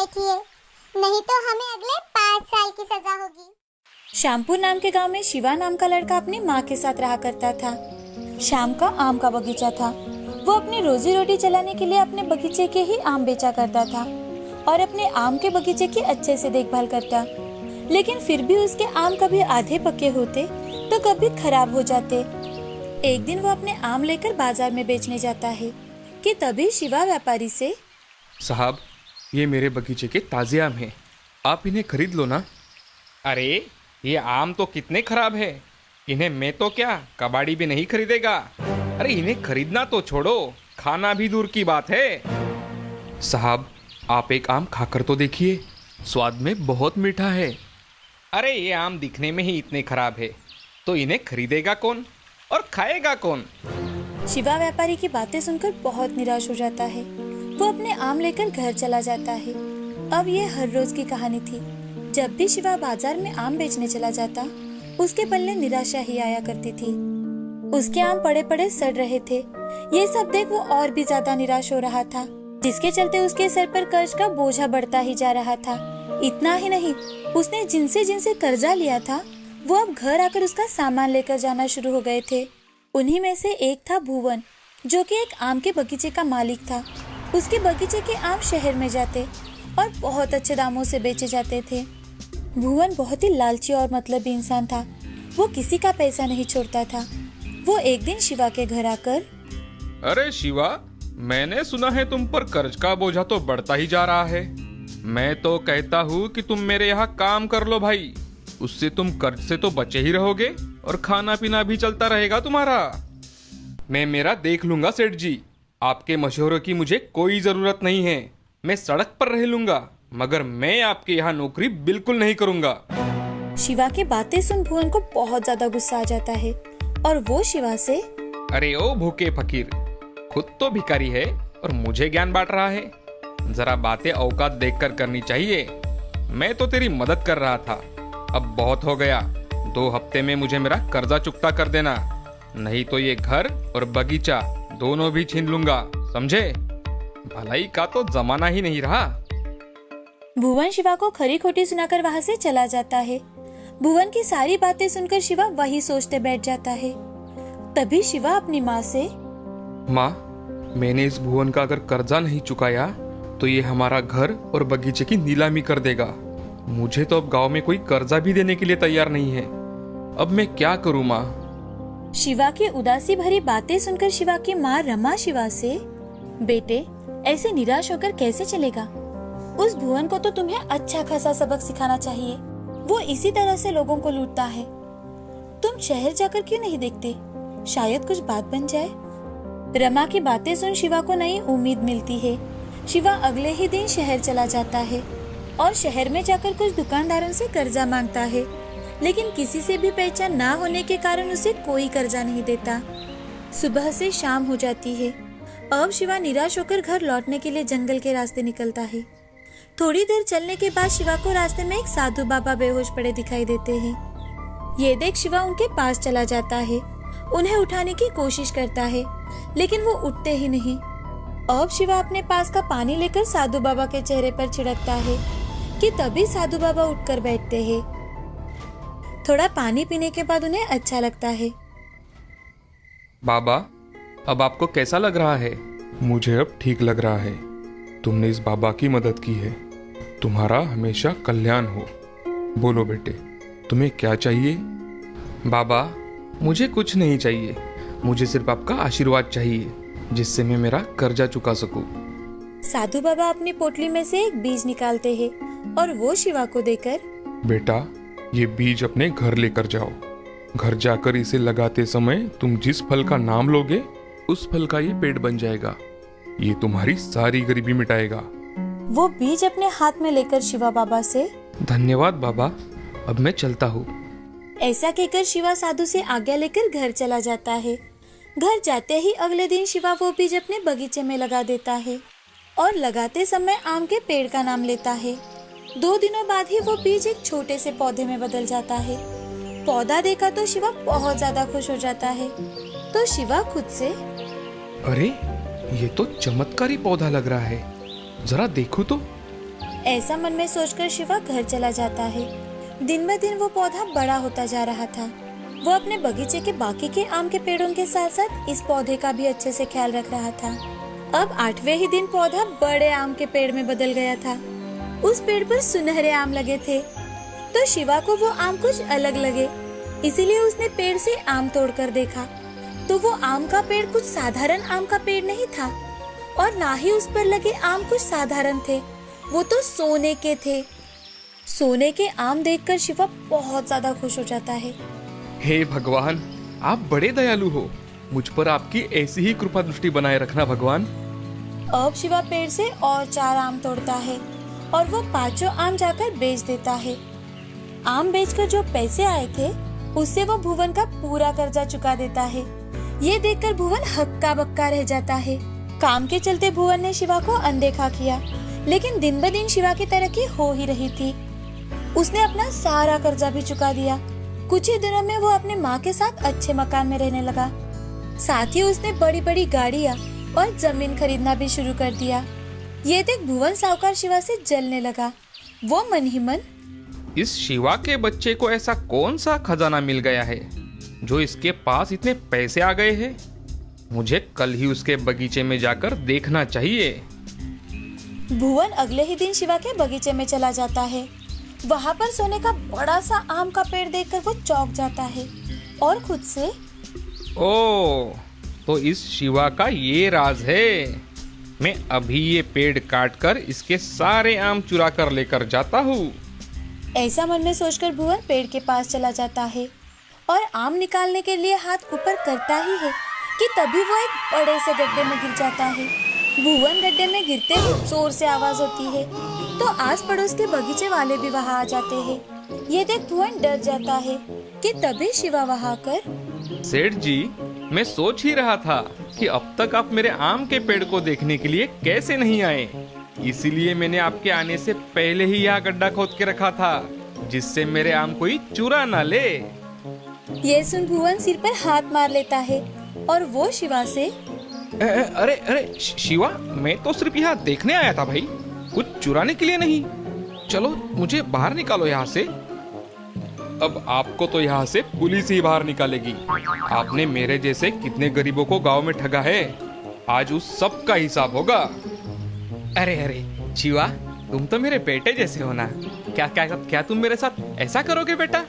बैठिए, नहीं तो हमें अगले 5 साल की सजा होगी। श्यामपुर नाम के गांव में शिवा नाम का लड़का अपनी माँ के साथ रहा करता था। श्याम का आम का बगीचा था। वो अपनी रोजी रोटी चलाने के लिए अपने बगीचे के ही आम बेचा करता था और अपने आम के बगीचे की अच्छे से देखभाल करता। लेकिन फिर भी उसके आम कभी आधे पके होते तो कभी खराब हो जाते। एक दिन वो अपने आम लेकर बाजार में बेचने जाता है कि तभी शिवा व्यापारी से, साहब, ये मेरे बगीचे के ताजे आम हैं, आप इन्हें खरीद लो ना। अरे ये आम तो कितने खराब है, इन्हें मैं तो क्या कबाड़ी भी नहीं खरीदेगा। अरे इन्हें खरीदना तो छोड़ो, खाना भी दूर की बात है। साहब, आप एक आम खाकर तो देखिए, स्वाद में बहुत मीठा है। अरे ये आम दिखने में ही इतने खराब है तो इन्हें खरीदेगा कौन और खाएगा कौन। शिवा व्यापारी की बातें सुनकर बहुत निराश हो जाता है। वो अपने आम लेकर घर चला जाता है। अब ये हर रोज की कहानी थी। जब भी शिवा बाजार में आम बेचने चला जाता, उसके पल्ले निराशा ही आया करती थी। उसके आम पड़े पड़े सड़ रहे थे। ये सब देख वो और भी ज्यादा निराश हो रहा था, जिसके चलते उसके सर पर कर्ज का बोझा बढ़ता ही जा रहा था। इतना ही नहीं, उसने जिनसे जिनसे कर्जा लिया था वो अब घर आकर उसका सामान लेकर जाना शुरू हो गए थे। उन्हीं में से एक था भुवन, जो कि एक आम के बगीचे का मालिक था। उसके बगीचे के आम शहर में जाते और बहुत अच्छे दामों से बेचे जाते थे। भुवन बहुत ही लालची और मतलबी इंसान था। वो किसी का पैसा नहीं छोड़ता था। वो एक दिन शिवा के घर आकर, अरे शिवा, मैंने सुना है तुम पर कर्ज का बोझा तो बढ़ता ही जा रहा है। मैं तो कहता हूँ कि तुम मेरे यहाँ काम कर लो भाई, उससे तुम कर्ज से तो बचे ही रहोगे और खाना पीना भी चलता रहेगा तुम्हारा। मैं मेरा देख लूंगा सेठ जी, आपके मशवरों की मुझे कोई जरूरत नहीं है। मैं सड़क पर रह लूंगा, मगर मैं आपके यहाँ नौकरी बिल्कुल नहीं करूंगा। शिवा की बातें सुन भुवन को बहुत ज्यादा गुस्सा आ जाता है और वो शिवा से, अरे ओ भूखे फकीर, खुद तो भिखारी है और मुझे ज्ञान बांट रहा है। जरा बातें औकात देखकर करनी चाहिए। मैं तो तेरी मदद कर रहा था, अब बहुत हो गया। 2 हफ्ते में मुझे मेरा कर्जा चुकता कर देना, नहीं तो ये घर और बगीचा दोनों भी छीन लूंगा, समझे? भलाई का तो जमाना ही नहीं रहा। भुवन शिवा को खरी खोटी सुनाकर वहाँ से चला जाता है। भुवन की सारी बातें सुनकर शिवा वही सोचते बैठ जाता है। तभी शिवा अपनी माँ से, माँ, मैंने इस भुवन का अगर कर्जा नहीं चुकाया तो ये हमारा घर और बगीचे की नीलामी कर देगा। मुझे तो अब गांव में कोई कर्जा भी देने के लिए तैयार नहीं है। अब मैं क्या करूँ माँ? शिवा की उदासी भरी बातें सुनकर शिवा की माँ रमा शिवा से, बेटे, ऐसे निराश होकर कैसे चलेगा? उस भुवन को तो तुम्हें अच्छा खासा सबक सिखाना चाहिए। वो इसी तरह से लोगों को लूटता है। तुम शहर जाकर क्यों नहीं देखते? शायद कुछ बात बन जाए। रमा की बातें सुन शिवा को नई उम्मीद मिलती है। शिवा अगले ही दिन शहर चला जाता है और शहर में जाकर कुछ दुकानदारों से कर्जा मांगता है, लेकिन किसी से भी पहचान ना होने के कारण उसे कोई कर्जा नहीं देता। सुबह से शाम हो जाती है। अब शिवा निराश होकर घर लौटने के लिए जंगल के रास्ते निकलता है। थोड़ी देर चलने के बाद शिवा को रास्ते में एक साधु बाबा बेहोश पड़े दिखाई देते हैं। ये देख शिवा उनके पास चला जाता है, उन्हें उठाने की कोशिश करता है, लेकिन वो उठते ही नहीं। अब शिवा अपने पास का पानी लेकर साधु बाबा के चेहरे पर छिड़कता है कि तभी साधु बाबा उठकर बैठते हैं। थोड़ा पानी पीने के बाद उन्हें अच्छा लगता है। बाबा, अब आपको कैसा लग रहा है? मुझे अब ठीक लग रहा है। तुमने इस बाबा की मदद की है। तुम्हारा हमेशा कल्याण हो। बोलो बेटे, तुम्हें क्या चाहिए? बाबा, मुझे कुछ नहीं चाहिए। मुझे सिर्फ आपका आशीर्वाद चाहिए, जिससे मैं मेरा कर्जा चुका सकूं। साधु बाबा अपनी पोटली में से एक बीज निकालते हैं और वो शिवा को देकर, बेटा, ये बीज अपने घर लेकर जाओ। घर जाकर इसे लगाते समय तुम जिस फल का नाम लोगे, उस फल का ये पेड़ बन जाएगा। ये तुम्हारी सारी गरीबी मिटाएगा। वो बीज अपने हाथ में लेकर शिवा बाबा से, धन्यवाद बाबा, अब मैं चलता हूँ। ऐसा कहकर शिवा साधु से आज्ञा लेकर घर चला जाता है। घर जाते ही अगले दिन शिवा वो बीज अपने बगीचे में लगा देता है और लगाते समय आम के पेड़ का नाम लेता है। 2 दिनों बाद ही वो बीज एक छोटे से पौधे में बदल जाता है। पौधा देखा तो शिवा बहुत ज्यादा खुश हो जाता है। तो शिवा खुद से, अरे ये तो चमत्कारी पौधा लग रहा है, जरा देखो तो। ऐसा मन में सोचकर शिवा घर चला जाता है। दिन ब दिन वो पौधा बड़ा होता जा रहा था। वो अपने बगीचे के बाकी के आम के पेड़ों के साथ साथ इस पौधे का भी अच्छे से ख्याल रख रहा था। अब 8वें ही दिन पौधा बड़े आम के पेड़ में बदल गया था। उस पेड़ पर सुनहरे आम लगे थे, तो शिवा को वो आम कुछ अलग लगे, इसीलिए उसने पेड़ से आम तोड़कर देखा तो वो आम का पेड़ कुछ साधारण आम का पेड़ नहीं था और ना ही उस पर लगे आम कुछ साधारण थे, वो तो सोने के थे। सोने के आम देखकर शिवा बहुत ज्यादा खुश हो जाता है। हे भगवान, आप बड़े दयालु हो। मुझ पर आपकी ऐसी ही कृपा दृष्टि बनाए रखना भगवान। अब शिवा पेड़ से और 4 आम तोड़ता है और वो 5 आम जाकर बेच देता है। आम बेचकर जो पैसे आए थे उससे वो भुवन का पूरा कर्जा चुका देता है। ये देखकर भुवन हक्का बक्का रह जाता है। काम के चलते भुवन ने शिवा को अनदेखा किया, लेकिन दिन ब दिन शिवा की तरक्की हो ही रही थी। उसने अपना सारा कर्जा भी चुका दिया। कुछ ही दिनों में वो अपने माँ के साथ अच्छे मकान में रहने लगा। साथ ही उसने बड़ी बड़ी गाड़ियाँ और जमीन खरीदना भी शुरू कर दिया। ये देख भुवन साहूकार शिवा से जलने लगा। वो मन ही मन, इस शिवा के बच्चे को ऐसा कौन सा खजाना मिल गया है जो इसके पास इतने पैसे आ गए हैं। मुझे कल ही उसके बगीचे में जाकर देखना चाहिए। भुवन अगले ही दिन शिवा के बगीचे में चला जाता है। वहाँ पर सोने का बड़ा सा आम का पेड़ देखकर वो चौंक जाता है और खुद से, ओ, तो इस शिवा का ये राज है। मैं अभी ये पेड़ काटकर इसके सारे आम चुरा कर लेकर जाता हूँ। ऐसा मन में सोचकर भुवन पेड़ के पास चला जाता है और आम निकालने के लिए हाथ ऊपर करता ही है कि तभी वो एक बड़े से गड्ढे में गिर जाता है। भुवन गड्ढे में गिरते ही जोर से आवाज होती है, तो आस पड़ोस के बगीचे वाले भी वहाँ आ जाते हैं। ये देख भुवन डर जाता है कि तभी शिवा वहाँ आकर, सेठ जी, मैं सोच ही रहा था कि अब तक आप मेरे आम के पेड़ को देखने के लिए कैसे नहीं आए। इसीलिए मैंने आपके आने से पहले ही यहाँ गड्ढा खोद के रखा था, जिससे मेरे आम कोई चुरा ना ले। ये सुन भुवन सिर पर हाथ मार लेता है और वो शिवा से, अरे अरे शिवा, मैं तो सिर्फ यहाँ देखने आया था भाई, कुछ चुराने के लिए नहीं। चलो मुझे बाहर निकालो यहाँ से। अब आपको तो यहाँ से पुलिस ही बाहर निकालेगी। आपने मेरे जैसे कितने गरीबों को गांव में ठगा है, आज उस सब का हिसाब होगा। अरे अरे शिवा, तुम तो मेरे बेटे जैसे हो ना। क्या क्या क्या तुम मेरे साथ ऐसा करोगे बेटा?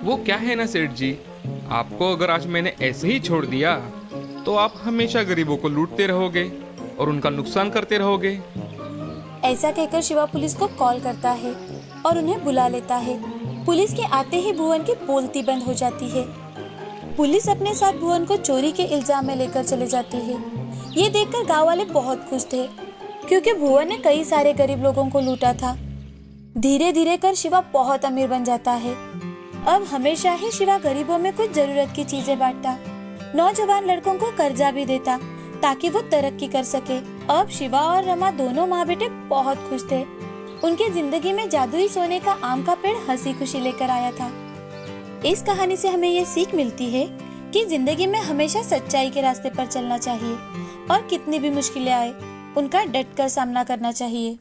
वो क्या है ना सेठ जी, आपको अगर आज मैंने ऐसे ही छोड़ दिया तो आप हमेशा गरीबों को लूटते रहोगे और उनका नुकसान करते रहोगे। ऐसा कहकर शिवा पुलिस को कॉल करता है और उन्हें बुला लेता है। पुलिस के आते ही भुवन की बोलती बंद हो जाती है। पुलिस अपने साथ भुवन को चोरी के इल्जाम में लेकर चले जाती है। ये देखकर गांव वाले बहुत खुश थे, क्योंकि भुवन ने कई सारे गरीब लोगों को लूटा था। धीरे धीरे कर शिवा बहुत अमीर बन जाता है। अब हमेशा ही शिवा गरीबों में कुछ जरूरत की चीजें बांटता, नौजवान लड़कों को कर्जा भी देता ताकि वो तरक्की कर सके। अब शिवा और रमा दोनों माँ बेटे बहुत खुश थे। उनकी जिंदगी में जादुई सोने का आम का पेड़ हंसी खुशी लेकर आया था। इस कहानी से हमें ये सीख मिलती है कि जिंदगी में हमेशा सच्चाई के रास्ते पर चलना चाहिए और कितनी भी मुश्किलें आए उनका डट कर सामना करना चाहिए।